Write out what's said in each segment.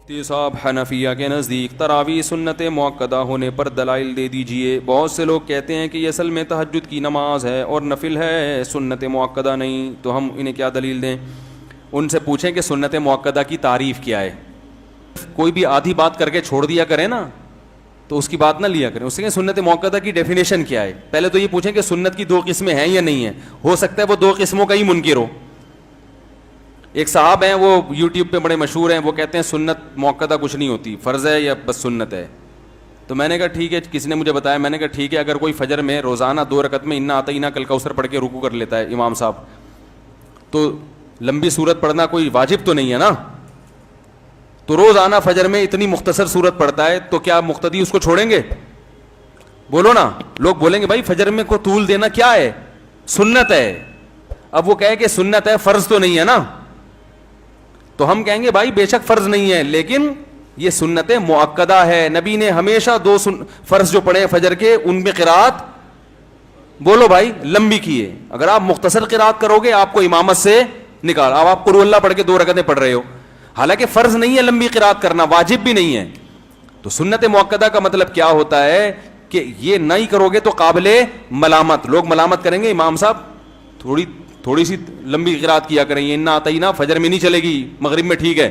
صاحب حنفیہ کے نزدیک تراویح سنت مؤکدہ ہونے پر دلائل دے دیجئے. بہت سے لوگ کہتے ہیں کہ یہ اصل میں تہجد کی نماز ہے اور نفل ہے, سنت مؤکدہ نہیں, تو ہم انہیں کیا دلیل دیں؟ ان سے پوچھیں کہ سنت مؤکدہ کی تعریف کیا ہے. کوئی بھی آدھی بات کر کے چھوڑ دیا کرے نا تو اس کی بات نہ لیا کریں. اس سے سنت مؤکدہ کی ڈیفینیشن کیا ہے, پہلے تو یہ پوچھیں کہ سنت کی دو قسمیں ہیں یا نہیں ہیں. ہو سکتا ہے وہ دو قسموں کا ہی منکر ہو. ایک صاحب ہیں وہ یوٹیوب پہ بڑے مشہور ہیں, وہ کہتے ہیں سنت مؤکدہ کچھ نہیں ہوتی, فرض ہے یا بس سنت ہے. تو میں نے کہا ٹھیک ہے, کسی نے مجھے بتایا, میں نے کہا ٹھیک ہے, اگر کوئی فجر میں روزانہ 2 رکعت میں انا اعطیناک الکوثر پڑھ کے رکوع کر لیتا ہے امام صاحب, تو لمبی سورت پڑھنا کوئی واجب تو نہیں ہے نا. تو روزانہ فجر میں اتنی مختصر سورت پڑھتا ہے تو کیا مقتدی اس کو چھوڑیں گے؟ بولو نا. لوگ بولیں گے بھائی فجر میں کو طول دینا کیا ہے, سنت ہے. اب وہ کہے کہ سنت ہے, فرض تو نہیں ہے نا, تو ہم کہیں گے بھائی بے شک فرض نہیں ہے, لیکن یہ سنت مؤکدہ ہے. نبی نے ہمیشہ 2 فرض جو پڑھے فجر کے ان میں قرات, بولو بھائی, لمبی کی ہے. اگر آپ مختصر قرات کرو گے آپ کو امامت سے نکال. اب آپ قل اللہ پڑھ کے 2 رکعتیں پڑھ رہے ہو, حالانکہ فرض نہیں ہے لمبی قرات کرنا, واجب بھی نہیں ہے. تو سنت مؤکدہ کا مطلب کیا ہوتا ہے کہ یہ نہیں کرو گے تو قابل ملامت. لوگ ملامت کریں گے امام صاحب تھوڑی سی لمبی قرات کیا کریں, یہ انا اعطیناک فجر میں نہیں چلے گی, مغرب میں ٹھیک ہے.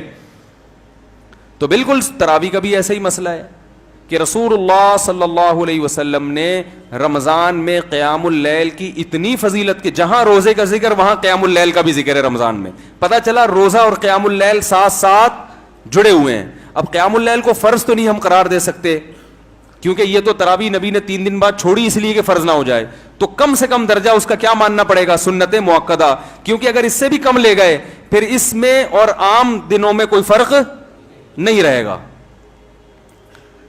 تو بالکل تراویح کا بھی ایسا ہی مسئلہ ہے کہ رسول اللہ صلی اللہ علیہ وسلم نے رمضان میں قیام اللیل کی اتنی فضیلت کہ جہاں روزے کا ذکر وہاں قیام اللیل کا بھی ذکر ہے رمضان میں. پتہ چلا روزہ اور قیام اللیل ساتھ ساتھ جڑے ہوئے ہیں. اب قیام اللیل کو فرض تو نہیں ہم قرار دے سکتے, کیونکہ یہ تو تراویح نبی نے 3 دن بعد چھوڑی اس لیے کہ فرض نہ ہو جائے. تو کم سے کم درجہ اس کا کیا ماننا پڑے گا, سنت مؤکدہ. کیونکہ اگر اس سے بھی کم لے گئے پھر اس میں اور عام دنوں میں کوئی فرق نہیں رہے گا.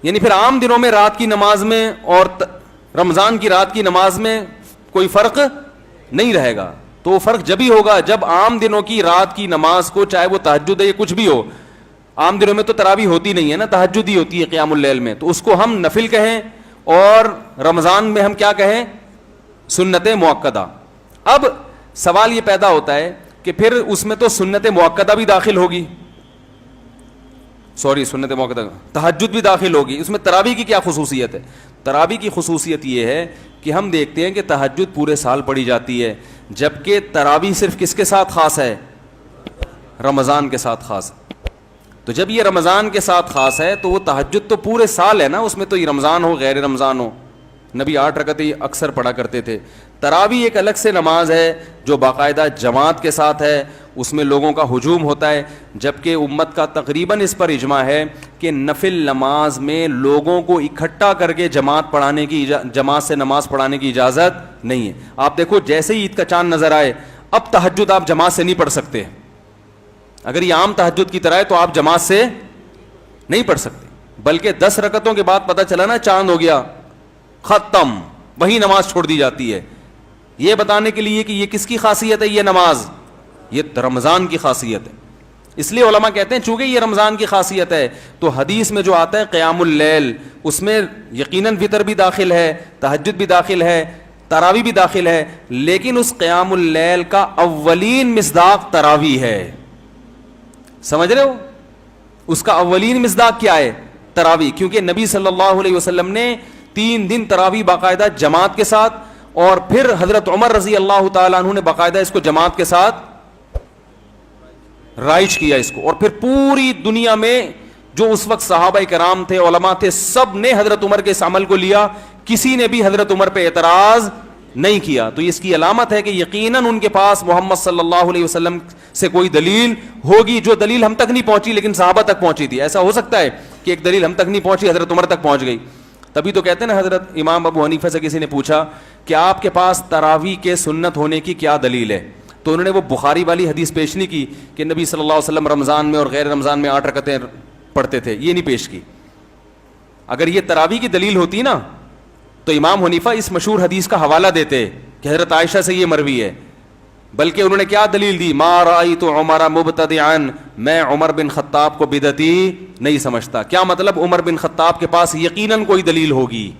یعنی پھر عام دنوں میں رات کی نماز میں اور رمضان کی رات کی نماز میں کوئی فرق نہیں رہے گا. تو وہ فرق جب ہی ہوگا جب عام دنوں کی رات کی نماز کو, چاہے وہ تہجد ہے یا کچھ بھی ہو, عام دنوں میں تو تراویح ہوتی نہیں ہے نا, تہجد ہی ہوتی ہے قیام اللیل میں, تو اس کو ہم نفل کہیں, اور رمضان میں ہم کیا کہیں, سنت مؤکدہ. اب سوال یہ پیدا ہوتا ہے کہ پھر اس میں تو سنت مؤکدہ بھی داخل ہوگی, سنت مؤکدہ تہجد بھی داخل ہوگی. اس میں تراویح کی کیا خصوصیت ہے؟ تراویح کی خصوصیت یہ ہے کہ ہم دیکھتے ہیں کہ تہجد پورے سال پڑھی جاتی ہے, جبکہ تراویح صرف کس کے ساتھ خاص ہے, رمضان کے ساتھ خاص. تو جب یہ رمضان کے ساتھ خاص ہے تو وہ تہجد تو پورے سال ہے نا, اس میں تو یہ رمضان ہو غیر رمضان ہو, نبی 8 رکعتیں اکثر پڑھا کرتے تھے. تراویح ایک الگ سے نماز ہے جو باقاعدہ جماعت کے ساتھ ہے, اس میں لوگوں کا ہجوم ہوتا ہے, جبکہ امت کا تقریباً اس پر اجماع ہے کہ نفل نماز میں لوگوں کو اکٹھا کر کے جماعت سے نماز پڑھانے کی اجازت نہیں ہے. آپ دیکھو جیسے ہی عید کا چاند نظر آئے, اب تہجد آپ جماعت سے نہیں پڑھ سکتے. اگر یہ عام تہجد کی طرح ہے تو آپ جماعت سے نہیں پڑھ سکتے, بلکہ 10 رکعتوں کے بعد پتہ چلا نا چاند ہو گیا, ختم, وہی نماز چھوڑ دی جاتی ہے. یہ بتانے کے لیے کہ یہ کس کی خاصیت ہے, یہ نماز, یہ رمضان کی خاصیت ہے. اس لیے علماء کہتے ہیں چونکہ یہ رمضان کی خاصیت ہے تو حدیث میں جو آتا ہے قیام اللیل, اس میں یقیناً وتر بھی داخل ہے, تہجد بھی داخل ہے, تراویح بھی داخل ہے, لیکن اس قیام اللیل کا اولین مصداق تراویح ہے. سمجھ رہے ہو, اس کا اولین مصداق کیا ہے, تراویح. کیونکہ نبی صلی اللہ علیہ وسلم نے 3 دن تراویح باقاعدہ جماعت کے ساتھ, اور پھر حضرت عمر رضی اللہ تعالیٰ عنہ نے باقاعدہ اس کو جماعت کے ساتھ رائج کیا اس کو, اور پھر پوری دنیا میں جو اس وقت صحابہ کرام تھے, علماء تھے, سب نے حضرت عمر کے اس عمل کو لیا, کسی نے بھی حضرت عمر پہ اعتراض نہیں کیا. تو اس کی علامت ہے کہ یقیناً ان کے پاس محمد صلی اللہ علیہ وسلم سے کوئی دلیل ہوگی, جو دلیل ہم تک نہیں پہنچی لیکن صحابہ تک پہنچی تھی. ایسا ہو سکتا ہے کہ ایک دلیل ہم تک نہیں پہنچی, حضرت عمر تک پہنچ گئی. تبھی تو کہتے ہیں نا, حضرت امام ابو حنیفہ سے کسی نے پوچھا کہ آپ کے پاس تراویح کے سنت ہونے کی کیا دلیل ہے, تو انہوں نے وہ بخاری والی حدیث پیش نہیں کی کہ نبی صلی اللہ علیہ وسلم رمضان میں اور غیر رمضان میں 8 رکعتیں پڑھتے تھے, یہ نہیں پیش کی. اگر یہ تراویح کی دلیل ہوتی نا تو امام حنیفہ اس مشہور حدیث کا حوالہ دیتے کہ حضرت عائشہ سے یہ مروی ہے, بلکہ انہوں نے کیا دلیل دی, ما رأیت عمر مبتدعا, میں عمر بن خطاب کو بدعتی نہیں سمجھتا. کیا مطلب, عمر بن خطاب کے پاس یقیناً کوئی دلیل ہوگی.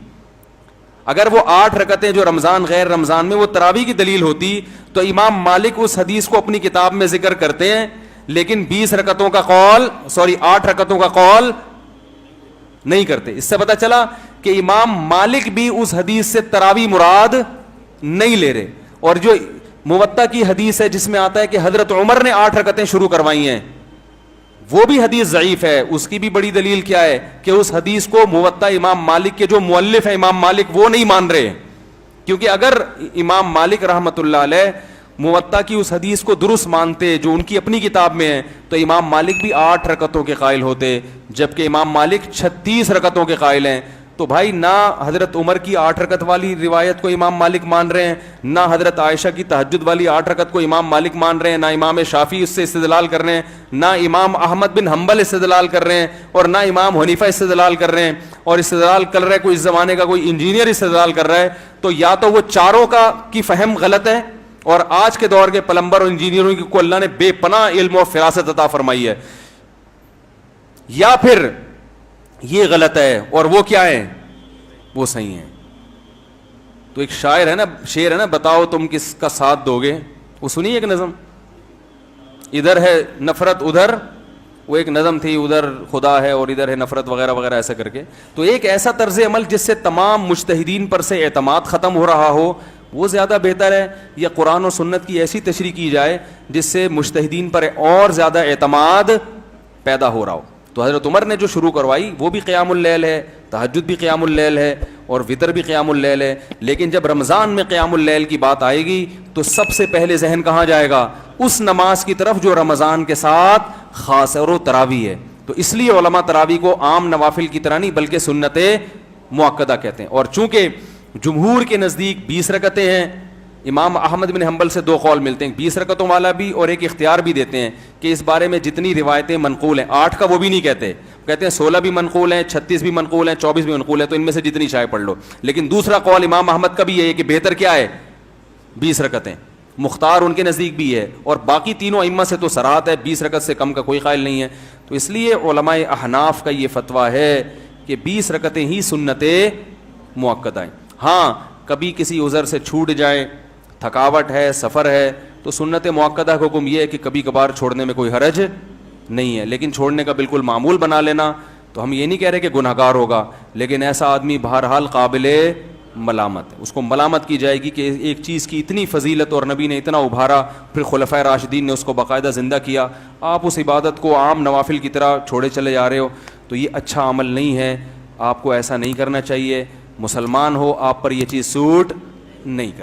اگر وہ 8 رکعتیں جو رمضان غیر رمضان میں وہ تراویح کی دلیل ہوتی تو امام مالک اس حدیث کو اپنی کتاب میں ذکر کرتے ہیں, لیکن 20 رکعتوں کا قول 8 رکعتوں کا قول نہیں کرتے. اس سے پتہ چلا کہ امام مالک بھی اس حدیث سے تراویح مراد نہیں لے رہے. اور جو موطا کی حدیث ہے جس میں آتا ہے کہ حضرت عمر نے 8 رکعتیں شروع کروائی ہیں, وہ بھی حدیث ضعیف ہے. اس کی بھی بڑی دلیل کیا ہے کہ اس حدیث کو موطا امام مالک کے جو مؤلف ہیں امام مالک وہ نہیں مان رہے, کیونکہ اگر امام مالک رحمۃ اللہ علیہ موطا کی اس حدیث کو درست مانتے جو ان کی اپنی کتاب میں ہے تو امام مالک بھی 8 رکعتوں کے قائل ہوتے, جبکہ امام مالک 36 رکعتوں کے قائل ہیں. تو بھائی نہ حضرت عمر کی 8 رکعت والی روایت کو امام مالک مان رہے ہیں, نہ حضرت عائشہ کی تہجد والی 8 رکعت کو امام مالک مان رہے ہیں, نہ امام شافعی اس سے استدلال کر رہے ہیں, نہ امام احمد بن حنبل استدلال کر رہے ہیں, اور نہ امام حنیفہ استدلال کر رہے ہیں. اور استدلال کر رہا ہے کوئی اس زمانے کا کوئی انجینئر استدلال کر رہا ہے, تو یا تو وہ چاروں کی فہم غلط ہے, اور آج کے دور کے پلمبر اور انجینئروں کو اللہ نے بے پناہ علم و فراست عطا فرمائی ہے, یا پھر یہ غلط ہے اور وہ کیا ہے, وہ صحیح ہے. تو ایک شاعر ہے نا, بتاؤ تم کس کا ساتھ دو گے, وہ سنی ایک نظم, ادھر ہے نفرت ادھر, وہ ایک نظم تھی, ادھر خدا ہے اور ادھر ہے نفرت وغیرہ وغیرہ ایسا کر کے. تو ایک ایسا طرز عمل جس سے تمام مجتہدین پر سے اعتماد ختم ہو رہا ہو وہ زیادہ بہتر ہے, یا قرآن و سنت کی ایسی تشریح کی جائے جس سے مجتہدین پر اور زیادہ اعتماد پیدا ہو رہا ہو. تو حضرت عمر نے جو شروع کروائی وہ بھی قیام اللیل ہے, تہجد بھی قیام اللیل ہے, اور وطر بھی قیام اللیل ہے. لیکن جب رمضان میں قیام اللیل کی بات آئے گی تو سب سے پہلے ذہن کہاں جائے گا, اس نماز کی طرف جو رمضان کے ساتھ خاص ہے, اور وہ تراویح ہے. تو اس لیے علماء تراویح کو عام نوافل کی طرح نہیں بلکہ سنت مؤکدہ کہتے ہیں. اور چونکہ جمہور کے نزدیک 20 رکعتیں ہیں, امام احمد بن حنبل سے 2 قول ملتے ہیں, 20 رکعتوں والا بھی, اور ایک اختیار بھی دیتے ہیں کہ اس بارے میں جتنی روایتیں منقول ہیں, 8 کا وہ بھی نہیں کہتے, کہتے ہیں 16 بھی منقول ہیں, 36 بھی منقول ہیں, 24 بھی منقول ہیں, تو ان میں سے جتنی چاہے پڑھ لو. لیکن دوسرا قول امام احمد کا بھی یہ ہے کہ بہتر کیا ہے, 20 رکعتیں. مختار ان کے نزدیک بھی ہے, اور باقی تینوں ائمہ سے تو صراحت ہے 20 رکعت سے کم کا کوئی قائل نہیں ہے. تو اس لیے علماء احناف کا یہ فتویٰ ہے کہ 20 رکعتیں ہی سنت مؤکدہ ہیں. ہاں کبھی کسی عذر سے چھوٹ جائیں, تھکاوٹ ہے, سفر ہے, تو سنت مؤکدہ کا حکم یہ ہے کہ کبھی کبھار چھوڑنے میں کوئی حرج نہیں ہے, لیکن چھوڑنے کا بالکل معمول بنا لینا. تو ہم یہ نہیں کہہ رہے کہ گناہ گار ہوگا, لیکن ایسا آدمی بہرحال قابل ملامت ہے, اس کو ملامت کی جائے گی کہ ایک چیز کی اتنی فضیلت اور نبی نے اتنا ابھارا, پھر خلفائے راشدین نے اس کو باقاعدہ زندہ کیا, آپ اس عبادت کو عام نوافل کی طرح چھوڑے چلے جا رہے ہو, تو یہ اچھا عمل نہیں ہے. آپ کو ایسا نہیں کرنا چاہیے. مسلمان ہو, آپ پر یہ چیز سوٹ نہیں کرتی.